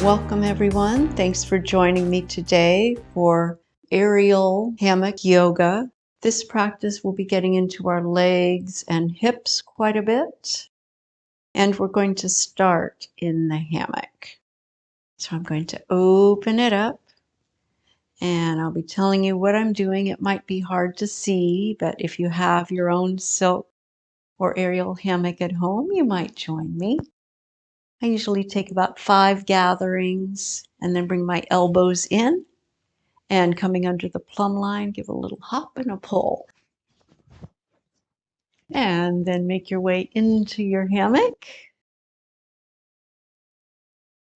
Welcome everyone. Thanks for joining me today for Aerial Hammock Yoga. This practice will be getting into our legs and hips quite a bit. And we're going to start in the hammock. So I'm going to open it up and I'll be telling you what I'm doing. It might be hard to see, but if you have your own silk or aerial hammock at home, you might join me. I usually take about 5 gatherings and then bring my elbows in and coming under the plumb line, give a little hop and a pull. And then make your way into your hammock.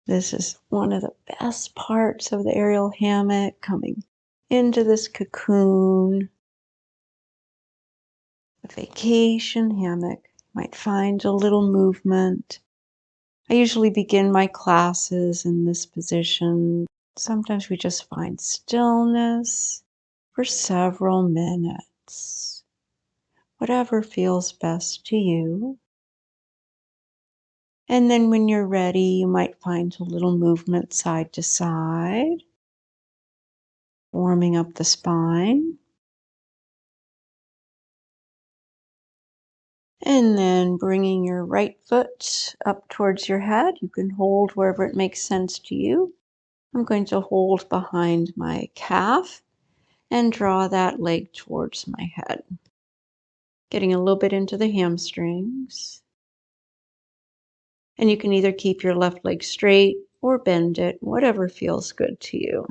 This is one of the best parts of the aerial hammock, coming into this cocoon. A vacation hammock. Might find a little movement. I usually begin my classes in this position. Sometimes we just find stillness for several minutes. Whatever feels best to you. And then when you're ready, you might find a little movement side to side, warming up the spine. And then bringing your right foot up towards your head. You can hold wherever it makes sense to you. I'm going to hold behind my calf and draw that leg towards my head. Getting a little bit into the hamstrings. And you can either keep your left leg straight or bend it, whatever feels good to you.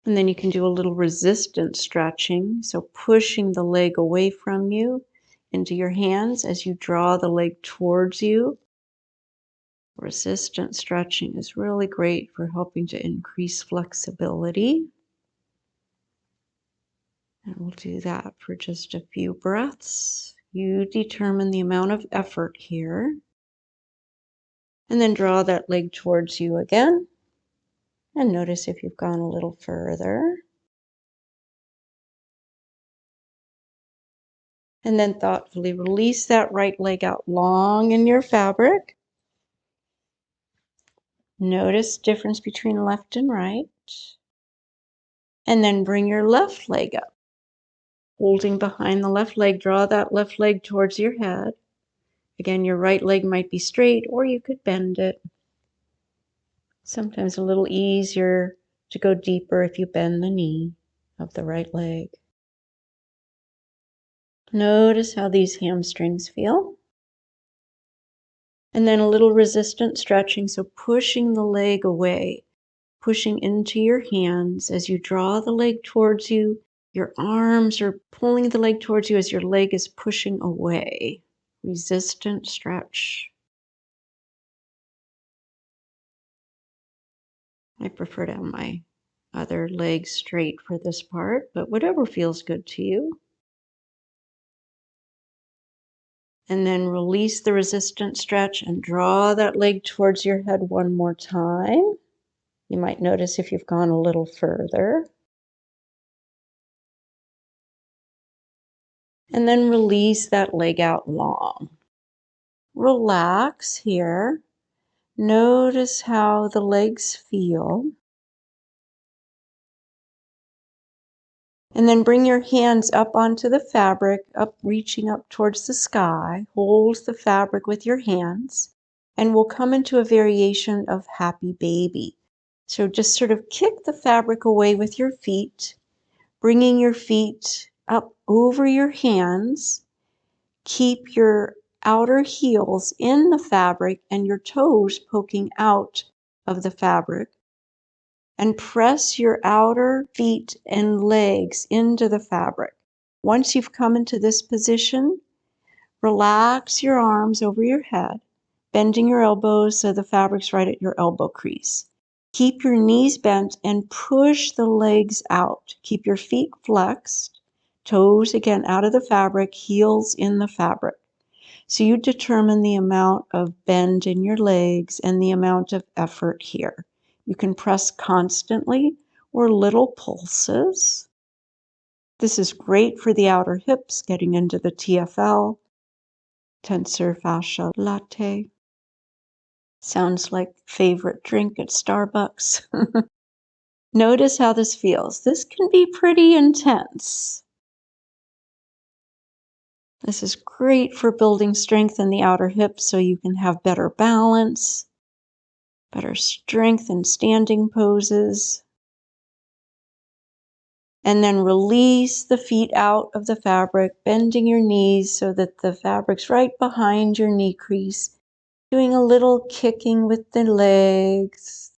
And then you can do a little resistance stretching, so pushing the leg away from you into your hands as you draw the leg towards you. Resistance stretching is really great for helping to increase flexibility. And we'll do that for just a few breaths. You determine the amount of effort here. And then draw that leg towards you again. And notice if you've gone a little further. And then thoughtfully release that right leg out long in your fabric. Notice difference between left and right. And then bring your left leg up. Holding behind the left leg, draw that left leg towards your head. Again, your right leg might be straight or you could bend it. Sometimes a little easier to go deeper if you bend the knee of the right leg. Notice how these hamstrings feel. And then a little resistant stretching, so pushing the leg away, pushing into your hands as you draw the leg towards you. Your arms are pulling the leg towards you as your leg is pushing away. Resistant stretch. I prefer to have my other leg straight for this part, but whatever feels good to you. And then release the resistant stretch and draw that leg towards your head one more time. You might notice if you've gone a little further. And then release that leg out long. Relax here. Notice how the legs feel. And then bring your hands up onto the fabric, reaching up towards the sky. Hold the fabric with your hands. And we'll come into a variation of happy baby. So just sort of kick the fabric away with your feet, bringing your feet up over your hands. Keep your outer heels in the fabric and your toes poking out of the fabric. And press your outer feet and legs into the fabric. Once you've come into this position, relax your arms over your head, bending your elbows so the fabric's right at your elbow crease. Keep your knees bent and push the legs out. Keep your feet flexed, toes again out of the fabric, heels in the fabric. So you determine the amount of bend in your legs and the amount of effort here. You can press constantly or little pulses. This is great for the outer hips, getting into the TFL, tensor fascia latae. Sounds like favorite drink at Starbucks. Notice how this feels. This can be pretty intense. This is great for building strength in the outer hips so you can have better balance, better strength in standing poses. And then release the feet out of the fabric, bending your knees so that the fabric's right behind your knee crease, doing a little kicking with the legs,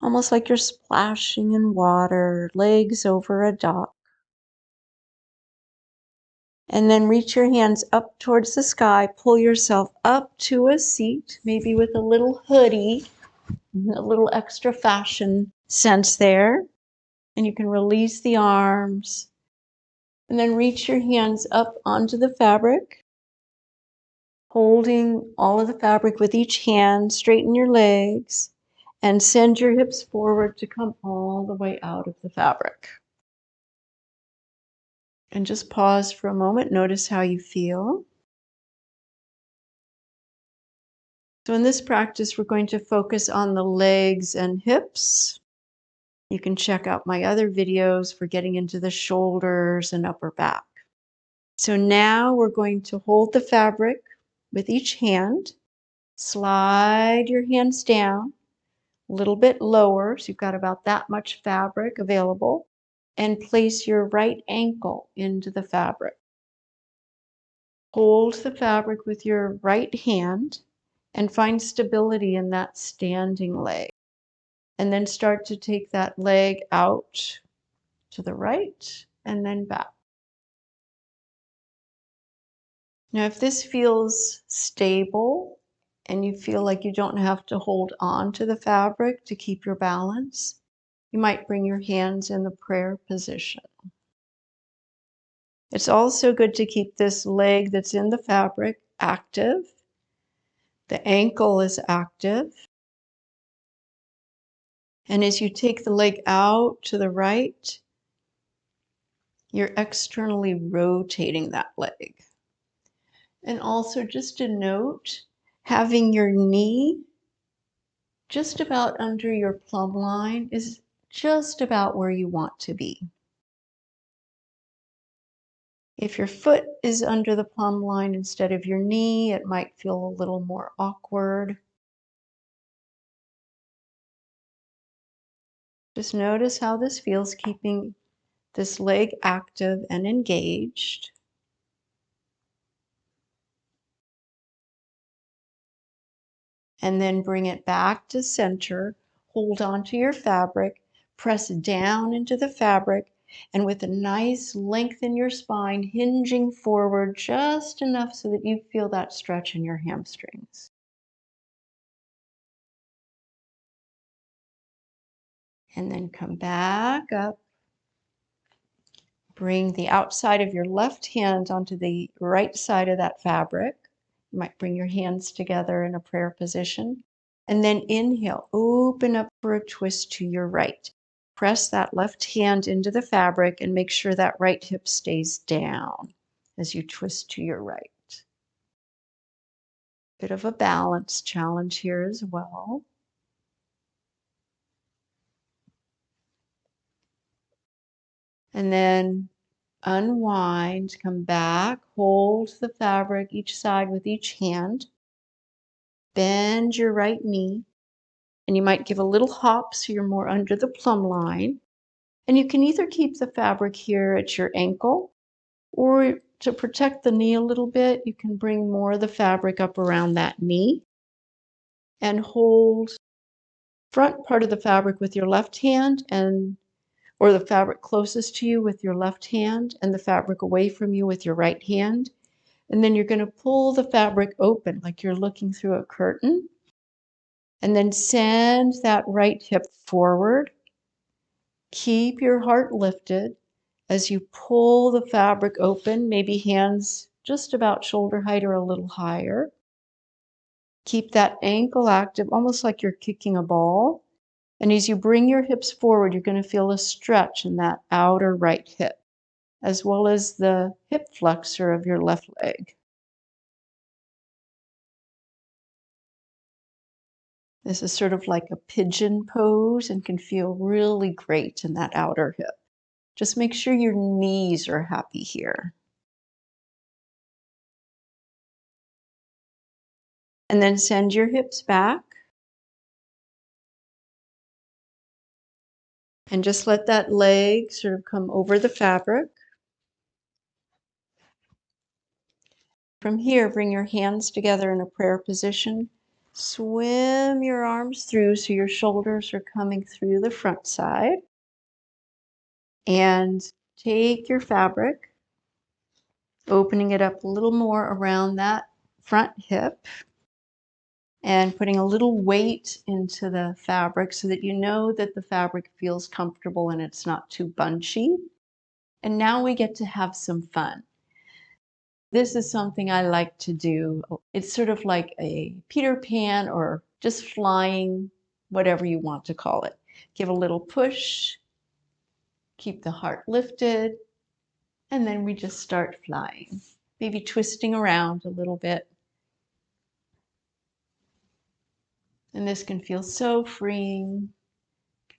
almost like you're splashing in water, legs over a dock. And then reach your hands up towards the sky, pull yourself up to a seat, maybe with a little hoodie, a little extra fashion sense there. And you can release the arms. And then reach your hands up onto the fabric, holding all of the fabric with each hand. Straighten your legs and send your hips forward to come all the way out of the fabric. And just pause for a moment. Notice how you feel. So in this practice, we're going to focus on the legs and hips. You can check out my other videos for getting into the shoulders and upper back. So now we're going to hold the fabric with each hand. Slide your hands down a little bit lower, so you've got about that much fabric available, and place your right ankle into the fabric. Hold the fabric with your right hand and find stability in that standing leg. And then start to take that leg out to the right and then back. Now, if this feels stable and you feel like you don't have to hold on to the fabric to keep your balance, you might bring your hands in the prayer position. It's also good to keep this leg that's in the fabric active. The ankle is active. And as you take the leg out to the right, you're externally rotating that leg. And also, just a note, having your knee just about under your plumb line is just about where you want to be. If your foot is under the plumb line instead of your knee, it might feel a little more awkward. Just notice how this feels, keeping this leg active and engaged. And then bring it back to center. Hold on to your fabric, press down into the fabric, and with a nice length in your spine, hinging forward just enough so that you feel that stretch in your hamstrings. And then come back up. Bring the outside of your left hand onto the right side of that fabric. You might bring your hands together in a prayer position. And then inhale, open up for a twist to your right. Press that left hand into the fabric and make sure that right hip stays down as you twist to your right. Bit of a balance challenge here as well. And then unwind, come back, hold the fabric each side with each hand. Bend your right knee, and you might give a little hop so you're more under the plumb line. And you can either keep the fabric here at your ankle, or to protect the knee a little bit, you can bring more of the fabric up around that knee and hold front part of the fabric with your left hand, or the fabric closest to you with your left hand and the fabric away from you with your right hand. And then you're going to pull the fabric open like you're looking through a curtain. And then send that right hip forward. Keep your heart lifted as you pull the fabric open, maybe hands just about shoulder height or a little higher. Keep that ankle active, almost like you're kicking a ball. And as you bring your hips forward, you're going to feel a stretch in that outer right hip, as well as the hip flexor of your left leg. This is sort of like a pigeon pose and can feel really great in that outer hip. Just make sure your knees are happy here. And then send your hips back. And just let that leg sort of come over the fabric. From here, bring your hands together in a prayer position. Swim your arms through so your shoulders are coming through the front side. And take your fabric, opening it up a little more around that front hip, and putting a little weight into the fabric so that you know that the fabric feels comfortable and it's not too bunchy. And now we get to have some fun. This is something I like to do. It's sort of like a Peter Pan or just flying, whatever you want to call it. Give a little push, keep the heart lifted, and then we just start flying. Maybe twisting around a little bit. And this can feel so freeing.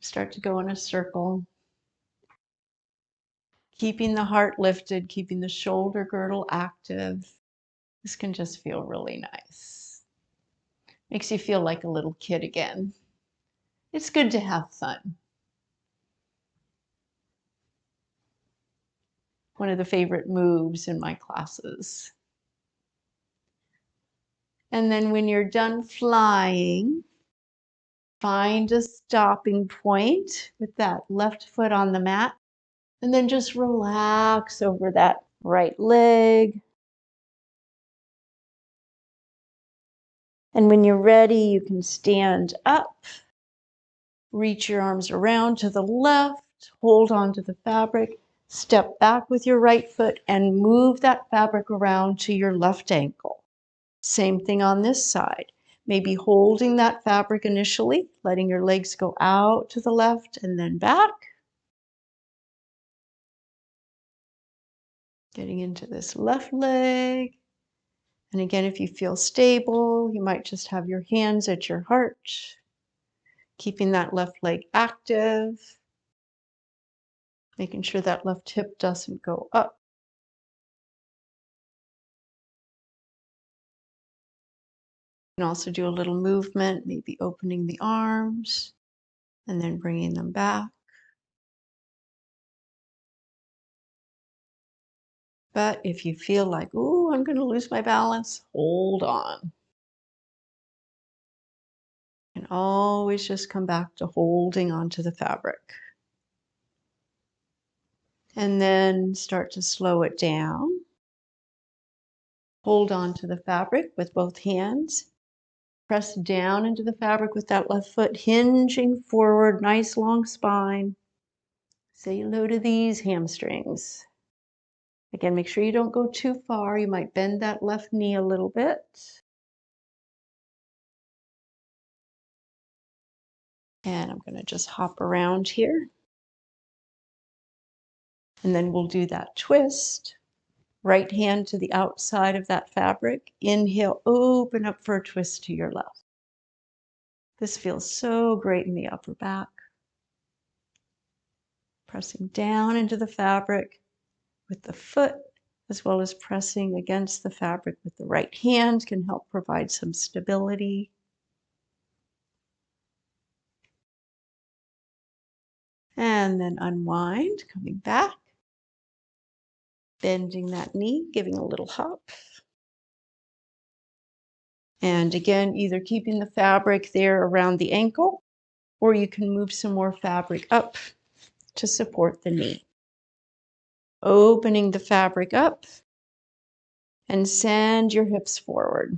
Start to go in a circle. Keeping the heart lifted, keeping the shoulder girdle active. This can just feel really nice. Makes you feel like a little kid again. It's good to have fun. One of the favorite moves in my classes. And then when you're done flying, find a stopping point with that left foot on the mat. And then just relax over that right leg. And when you're ready, you can stand up, reach your arms around to the left, hold on to the fabric, step back with your right foot and move that fabric around to your left ankle. Same thing on this side. Maybe holding that fabric initially, letting your legs go out to the left and then back. Getting into this left leg. And again, if you feel stable, you might just have your hands at your heart, keeping that left leg active, making sure that left hip doesn't go up. You can also do a little movement, maybe opening the arms and then bringing them back. But if you feel like, ooh, I'm going to lose my balance, hold on. And always just come back to holding onto the fabric. And then start to slow it down. Hold on to the fabric with both hands. Press down into the fabric with that left foot, hinging forward, nice long spine. Say hello to these hamstrings. Again, make sure you don't go too far. You might bend that left knee a little bit. And I'm going to just hop around here. And then we'll do that twist. Right hand to the outside of that fabric. Inhale, open up for a twist to your left. This feels so great in the upper back. Pressing down into the fabric with the foot, as well as pressing against the fabric with the right hand can help provide some stability. And then unwind, coming back. Bending that knee, giving a little hop. And again, either keeping the fabric there around the ankle, or you can move some more fabric up to support the knee. Opening the fabric up and send your hips forward.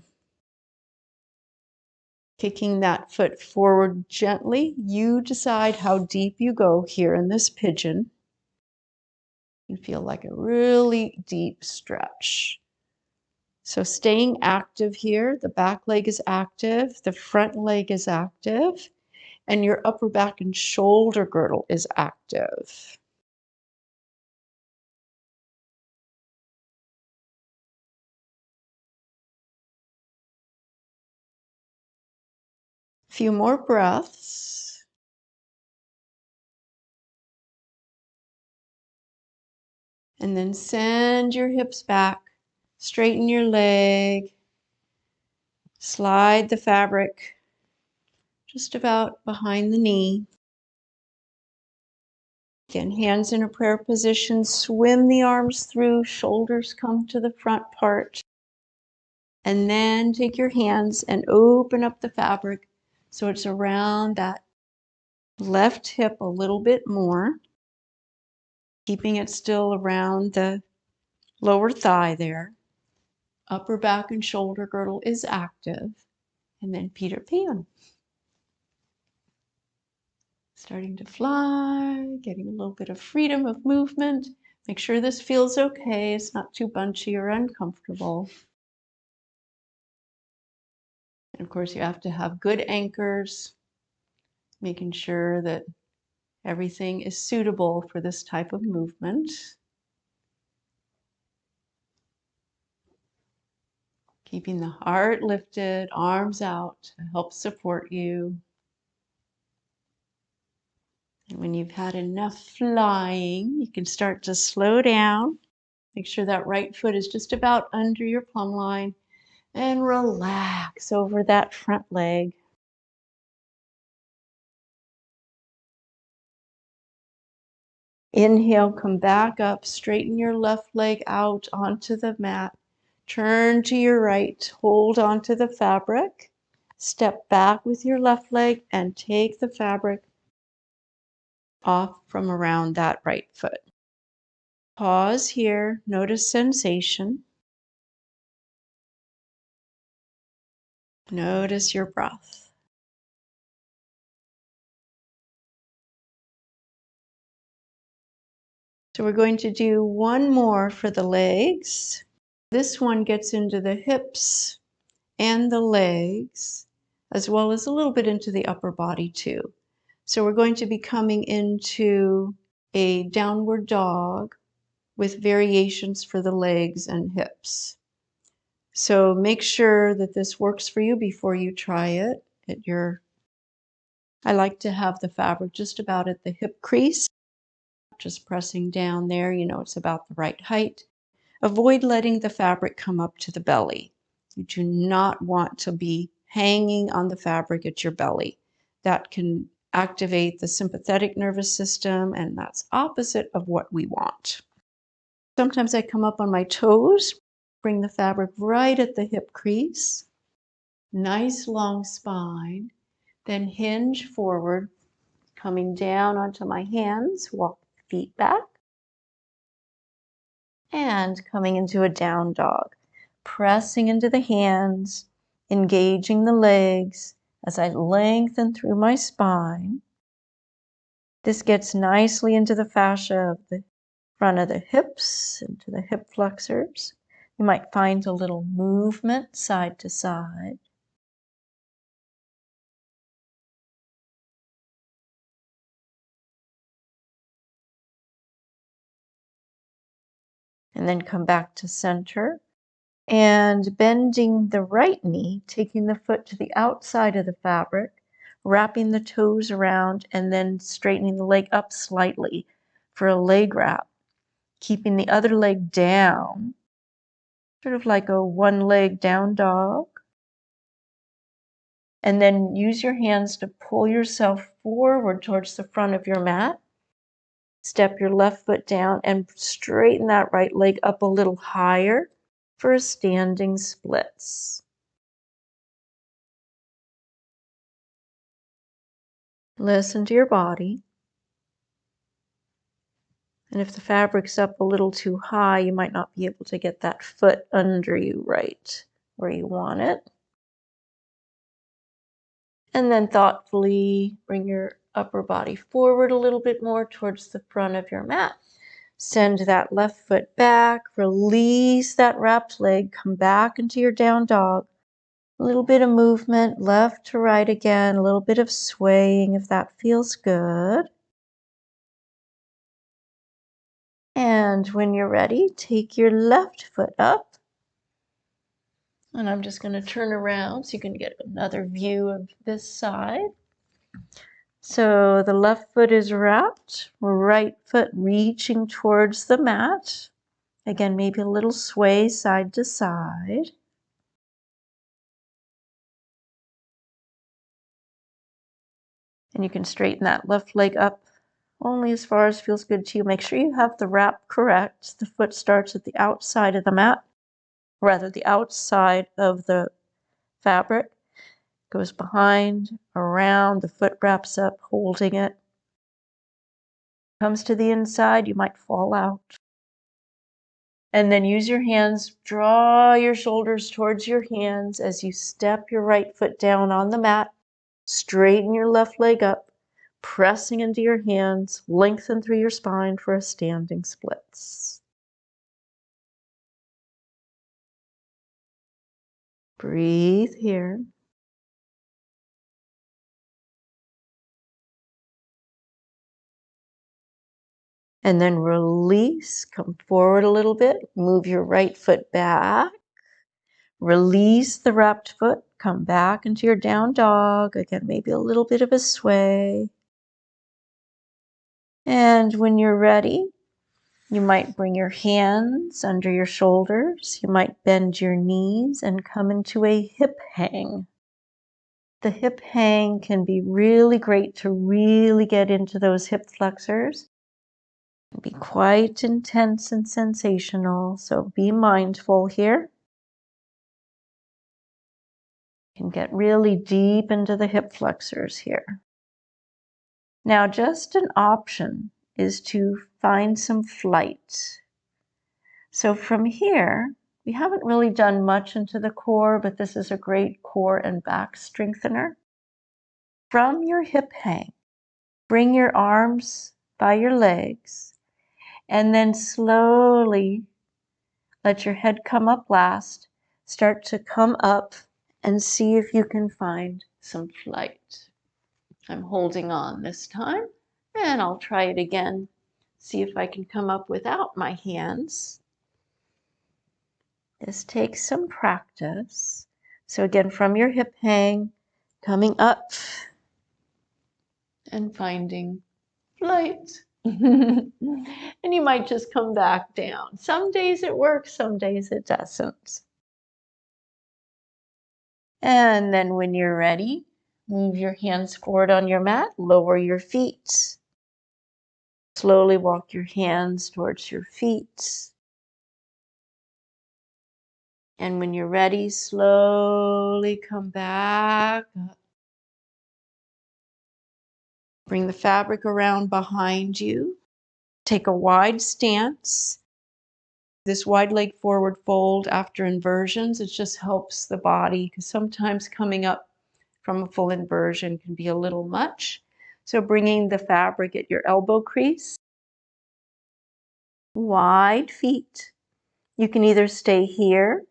Kicking that foot forward gently. You decide how deep you go here in this pigeon. You feel like a really deep stretch. So staying active here, the back leg is active, the front leg is active, and your upper back and shoulder girdle is active. few more breaths. And then send your hips back. Straighten your leg. Slide the fabric just about behind the knee. Again, hands in a prayer position. Swim the arms through. Shoulders come to the front part. And then take your hands and open up the fabric so it's around that left hip a little bit more, keeping it still around the lower thigh there. Upper back and shoulder girdle is active. And then Peter Pan. Starting to fly, getting a little bit of freedom of movement. Make sure this feels okay. It's not too bunchy or uncomfortable. And of course, you have to have good anchors, making sure that everything is suitable for this type of movement. Keeping the heart lifted, arms out to help support you. And when you've had enough flying, you can start to slow down. Make sure that right foot is just about under your plumb line and relax over that front leg. Inhale, come back up, straighten your left leg out onto the mat. Turn to your right, hold onto the fabric. Step back with your left leg and take the fabric off from around that right foot. Pause here, notice sensation. Notice your breath. So we're going to do one more for the legs. This one gets into the hips and the legs, as well as a little bit into the upper body too. So we're going to be coming into a downward dog with variations for the legs and hips. So make sure that this works for you before you try it. I like to have the fabric just about at the hip crease, just pressing down there, it's about the right height. Avoid letting the fabric come up to the belly. You do not want to be hanging on the fabric at your belly. That can activate the sympathetic nervous system, and that's opposite of what we want. Sometimes I come up on my toes, bring the fabric right at the hip crease. Nice long spine. Then hinge forward, coming down onto my hands, walk feet back. And coming into a down dog, pressing into the hands, engaging the legs as I lengthen through my spine. This gets nicely into the fascia of the front of the hips, into the hip flexors. You might find a little movement side to side. And then come back to center. And bending the right knee, taking the foot to the outside of the fabric, wrapping the toes around, and then straightening the leg up slightly for a leg wrap. Keeping the other leg down, sort of like a one-leg down dog. And then use your hands to pull yourself forward towards the front of your mat. Step your left foot down and straighten that right leg up a little higher for a standing splits. Listen to your body. And if the fabric's up a little too high, you might not be able to get that foot under you right where you want it. And then thoughtfully bring your upper body forward a little bit more towards the front of your mat. Send that left foot back, release that wrapped leg, come back into your down dog. A little bit of movement, left to right again, a little bit of swaying if that feels good. And when you're ready, take your left foot up. And I'm just going to turn around so you can get another view of this side. So the left foot is wrapped, right foot reaching towards the mat. Again, maybe a little sway side to side. And you can straighten that left leg up only as far as feels good to you. Make sure you have the wrap correct. The foot starts at the outside of the mat, rather the outside of the fabric, goes behind, around, the foot wraps up, holding it. Comes to the inside, you might fall out. And then use your hands, draw your shoulders towards your hands as you step your right foot down on the mat. Straighten your left leg up, pressing into your hands, lengthen through your spine for a standing splits. Breathe here. And then release, come forward a little bit, move your right foot back. Release the wrapped foot, come back into your down dog. Again, maybe a little bit of a sway. And when you're ready, you might bring your hands under your shoulders. You might bend your knees and come into a hip hang. The hip hang can be really great to really get into those hip flexors. It can be quite intense and sensational, so be mindful here. You can get really deep into the hip flexors here. Now, just an option is to find some flight. So from here, we haven't really done much into the core, but this is a great core and back strengthener. From your hip hang, bring your arms by your legs, and then slowly let your head come up last. Start to come up and see if you can find some flight. I'm holding on this time, and I'll try it again. See if I can come up without my hands. This takes some practice. So again, from your hip hang, coming up and finding flight. And you might just come back down. Some days it works, some days it doesn't. And then when you're ready, move your hands forward on your mat, lower your feet. Slowly walk your hands towards your feet. And when you're ready, slowly come back up. Bring the fabric around behind you. Take a wide stance. This wide leg forward fold after inversions, it just helps the body because sometimes coming up from a full inversion can be a little much. So bringing the fabric at your elbow crease. Wide feet. You can either stay here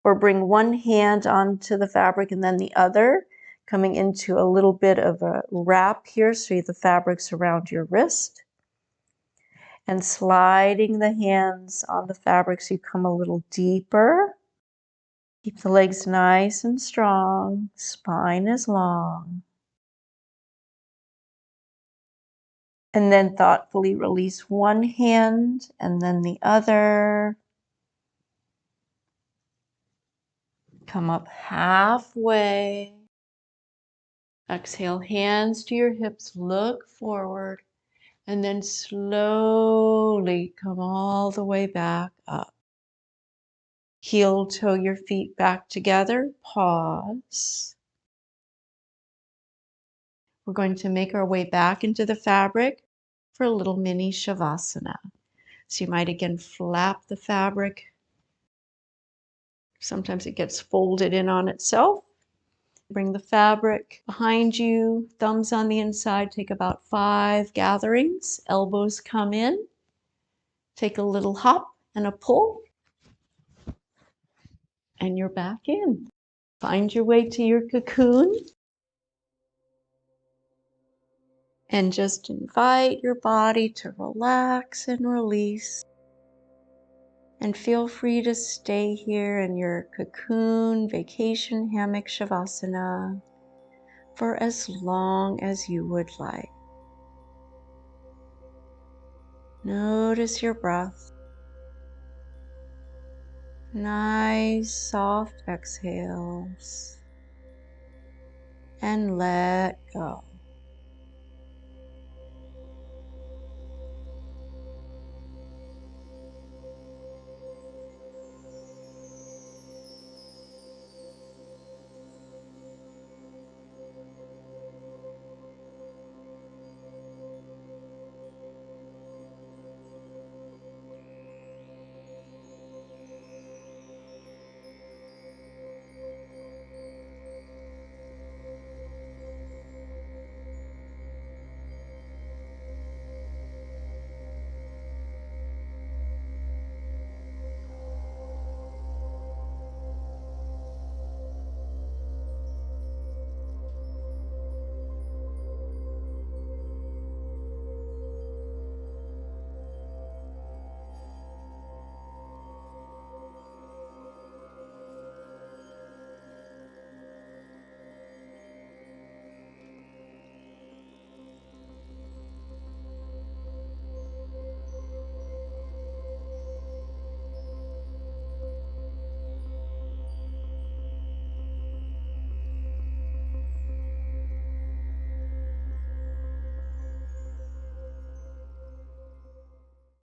or bring one hand onto the fabric and then the other, coming into a little bit of a wrap here so the fabric's around your wrist. And sliding the hands on the fabric so you come a little deeper. Keep the legs nice and strong, spine is long. And then thoughtfully release one hand and then the other. Come up halfway. Exhale, hands to your hips, look forward, and then slowly come all the way back up. Heel toe your feet back together, pause. We're going to make our way back into the fabric for a little mini shavasana. So you might again flap the fabric. Sometimes it gets folded in on itself. Bring the fabric behind you, thumbs on the inside, take about 5 gatherings, elbows come in, take a little hop and a pull, and you're back in. Find your way to your cocoon, and just invite your body to relax and release. And feel free to stay here in your cocoon vacation hammock shavasana for as long as you would like. Notice your breath. Nice, soft exhales. And let go.